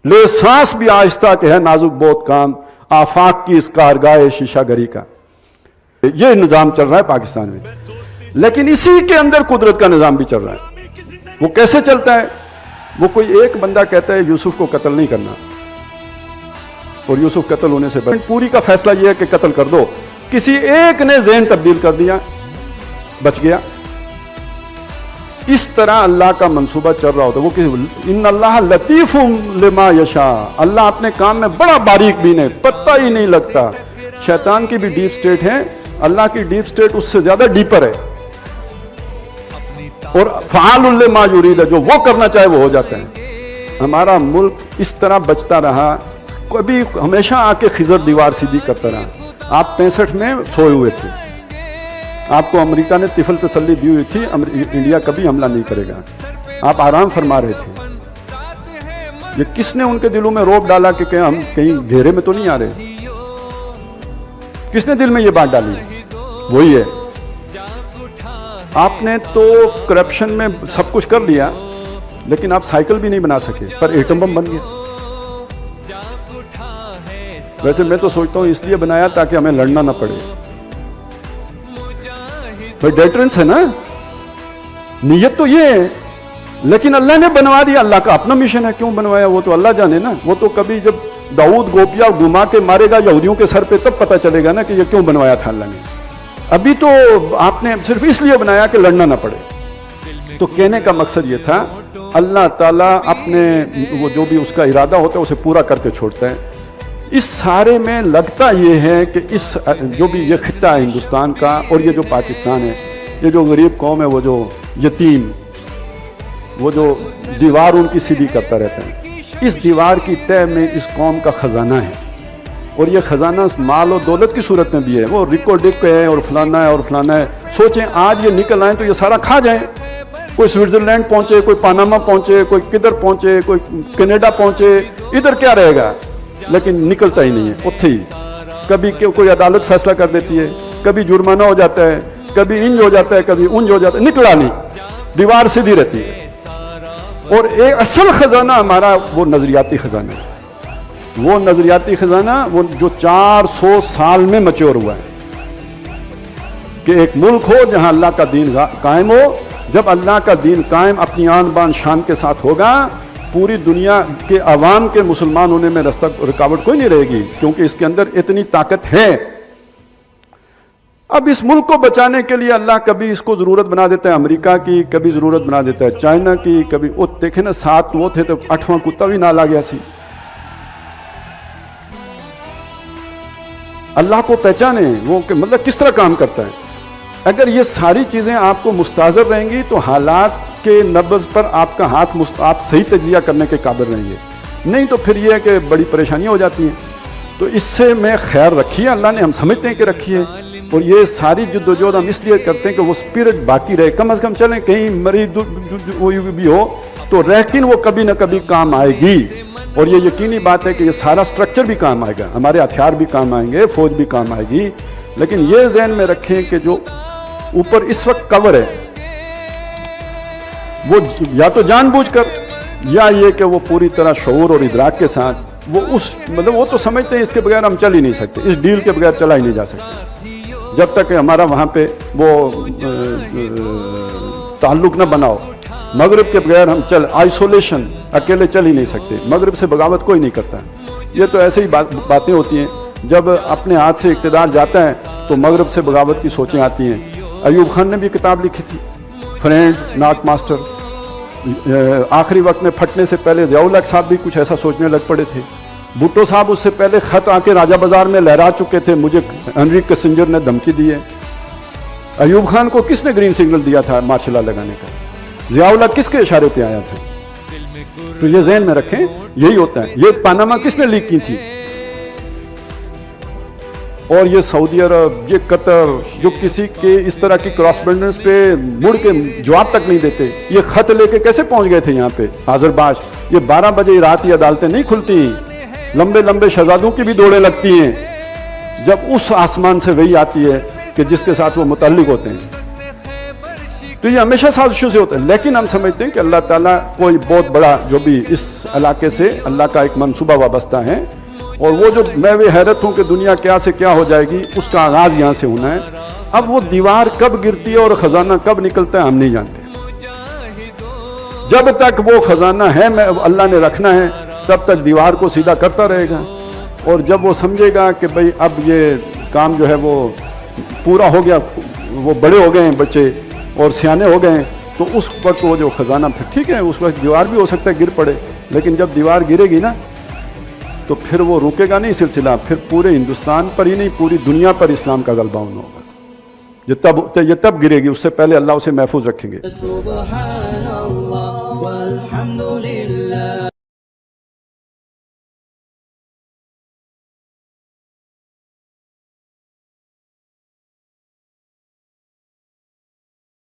ले सांस भी आहिस्ता के है नाजुक बहुत काम, आफाक की इस कारगाह शीशा गरी का। ये निजाम चल रहा है पाकिस्तान में, लेकिन इसी के अंदर कुदरत का निजाम भी चल रहा है। वो कैसे चलता है? वो कोई एक बंदा कहता है यूसुफ को कत्ल नहीं करना, और यूसुफ कत्ल होने से पूरी का फैसला यह है कि कत्ल कर दो। किसी एक ने ज़हन तब्दील कर दिया, बच गया। इस तरह अल्लाह का मंसूबा चल रहा होता है। वो किसी इन्नल्लाह लतीफुम लिमा यशा, अल्लाह अपने काम में बड़ा बारीक बीन है, पता ही नहीं लगता। शैतान की भी डीप स्टेट है, अल्लाह की डीप स्टेट उससे ज्यादा डीपर है। और फ़आलुल लिमा युरीद है, जो वो करना चाहे वो हो जाता है। हमारा मुल्क इस तरह बचता रहा, कभी हमेशा आके खिजर दीवार सीधी करता रहा। आप 65 में सोए हुए थे, आपको अमेरिका ने तिफल तसल्ली दी हुई थी, इंडिया कभी हमला नहीं करेगा, आप आराम फरमा रहे थे। ये किसने उनके दिलों में रौब डाला कि हम कहीं घेरे में तो नहीं आ रहे? किसने दिल में ये बात डाली? वही है। आपने तो करप्शन में सब कुछ कर लिया, लेकिन आप साइकिल भी नहीं बना सके, पर एटम बम बन गया। वैसे मैं तो सोचता हूं इसलिए बनाया ताकि हमें लड़ना ना पड़े। भाई डेटरेंस है ना, नीयत तो ये है, लेकिन अल्लाह ने बनवा दिया। अल्लाह का अपना मिशन है, क्यों बनवाया वो तो अल्लाह जाने ना। वो तो कभी जब दाऊद गोपिया घुमा के मारेगा यहूदियों के सर पे, तब पता चलेगा ना कि ये क्यों बनवाया था अल्लाह ने। अभी तो आपने सिर्फ इसलिए बनाया कि लड़ना ना पड़े। तो कहने का मकसद ये था, अल्लाह ताला अपने वो जो भी उसका इरादा होता है उसे पूरा करके छोड़ता है। इस सारे में लगता ये है कि इस जो भी ये खित्ता है हिंदुस्तान का और ये जो पाकिस्तान है, ये जो गरीब कौम है, वो जो यतीम, वो जो दीवार उनकी सीधी करता रहता है, इस दीवार की तह में इस कौम का खजाना है। और ये खजाना माल और दौलत की सूरत में भी है। वो रिको डिक है और फलाना है और फलाना है। सोचें आज ये निकल आए तो ये सारा खा जाए। कोई स्विट्जरलैंड पहुंचे, कोई पनामा पहुंचे, कोई किधर पहुंचे, कोई कनाडा पहुंचे, इधर क्या रहेगा? लेकिन निकलता ही नहीं है, उत्थे ही। कभी कोई अदालत फैसला कर देती है, कभी जुर्माना हो जाता है, कभी इंज हो जाता है, कभी उंज हो जाता है, निकला नहीं, दीवार सीधी रहती है। और एक असल खजाना हमारा वो नजरियाती खजाना है। वो नजरियाती खजाना वो जो 400 साल में मैच्योर हुआ है कि एक मुल्क हो जहां अल्लाह का दीन कायम हो। जब अल्लाह का दीन कायम अपनी आन बान शान के साथ होगा, पूरी दुनिया के अवाम के मुसलमान होने में रास्ता रुकावट कोई नहीं रहेगी, क्योंकि इसके अंदर इतनी ताकत है। अब इस मुल्क को बचाने के लिए अल्लाह कभी इसको जरूरत बना देता है अमेरिका की, कभी जरूरत बना देता है चाइना की, कभी वो देखे ना 7 वो थे तो 8वां कुत्ता भी नाल आ गया सी। अल्लाह को पहचाने वो मतलब किस तरह काम करता है। अगर ये सारी चीजें आपको मुस्ताज़र रहेंगी तो हालात के नब्ज़ पर आपका हाथ आप सही तजिया करने के काबिल रहेंगे। नहीं तो फिर ये है कि बड़ी परेशानियां हो जाती हैं। तो इससे मैं खैर रखी है, अल्लाह ने, हम समझते हैं कि रखी है। और ये सारी जद्दोजहद हम इसलिए करते हैं कि वो स्पिरिट बाकी रहे, कम से कम चलें कहीं मरीज भी हो तो लेकिन वो कभी ना कभी काम आएगी। और ये यकीनी बात है कि ये सारा स्ट्रक्चर भी काम आएगा, हमारे हथियार भी काम आएंगे, फौज भी काम आएगी। लेकिन ये ज़हन में रखें कि जो ऊपर इस वक्त कवर है वो या तो जानबूझकर या ये कि वो पूरी तरह शऊर और इदराक के साथ वो उस मतलब वो तो समझते हैं इसके बगैर हम चल ही नहीं सकते, इस डील के बगैर चला ही नहीं जा सकते। जब तक हमारा वहाँ पे वो ताल्लुक न बनाओ, मगरिब के बगैर हम आइसोलेशन, अकेले चल ही नहीं सकते। मगरिब से बगावत कोई नहीं करता। ये तो ऐसे ही बातें होती हैं। जब अपने हाथ से इक़्तिदार जाता है तो मगरिब से बगावत की सोचें आती हैं। अयूब खान ने भी किताब लिखी थी, फ्रेंड्स नॉट मास्टर। आखिरी वक्त में फटने से पहले ज़ियाउल हक साहब भी कुछ ऐसा सोचने लग पड़े थे। भुट्टो साहब उससे पहले खत आके राजा बाजार में लहरा चुके थे, मुझे हेनरी किसिंजर ने धमकी दी है। अयूब खान को किसने ग्रीन सिग्नल दिया था मार्शल लॉ लगाने का? ज़ियाउल हक किसके इशारे पे आया था? तो ये ज़हन में रखें, यही होता है। ये पनामा किसने लीक की थी? और ये सऊदी अरब, ये कतर, जो किसी के इस तरह की क्रॉसबेंडेंस पे मुड़ के जवाब तक नहीं देते। ये खत लेके कैसे पहुंच गए थे यहाँ पे हाजिरबाश? ये 12 बजे रात ये अदालतें नहीं खुलती, लंबे लंबे शहजादों की भी दौड़ें लगती हैं जब उस आसमान से वही आती है कि जिसके साथ वो मुतल्लिक होते हैं। تو یہ ہمیشہ سازشوں سے ہوتا ہے، لیکن ہم سمجھتے ہیں کہ اللہ تعالیٰ کوئی بہت بڑا جو بھی اس علاقے سے اللہ کا ایک منصوبہ وابستہ ہے، اور وہ جو میں بھی حیرت ہوں کہ دنیا کیا سے کیا ہو جائے گی، اس کا آغاز یہاں سے ہونا ہے۔ اب وہ دیوار کب گرتی ہے اور خزانہ کب نکلتا ہے ہم نہیں جانتے، جب تک وہ خزانہ ہے میں اللہ نے رکھنا ہے تب تک دیوار کو سیدھا کرتا رہے گا، اور جب وہ سمجھے گا کہ بھئی اب یہ کام جو ہے وہ پورا ہو گیا، وہ بڑے ہو گئے ہیں بچے اور سیانے ہو گئے ہیں، تو اس وقت وہ جو خزانہ پھر ٹھیک ہے، اس وقت دیوار بھی ہو سکتا ہے گر پڑے، لیکن جب دیوار گرے گی نا تو پھر وہ رکے گا نہیں سلسلہ، پھر پورے ہندوستان پر ہی نہیں پوری دنیا پر اسلام کا غلبہ ہونا ہوگا، یہ تب گرے گی، اس سے پہلے اللہ اسے محفوظ رکھیں گے۔ سبحان اللہ والحمد للہ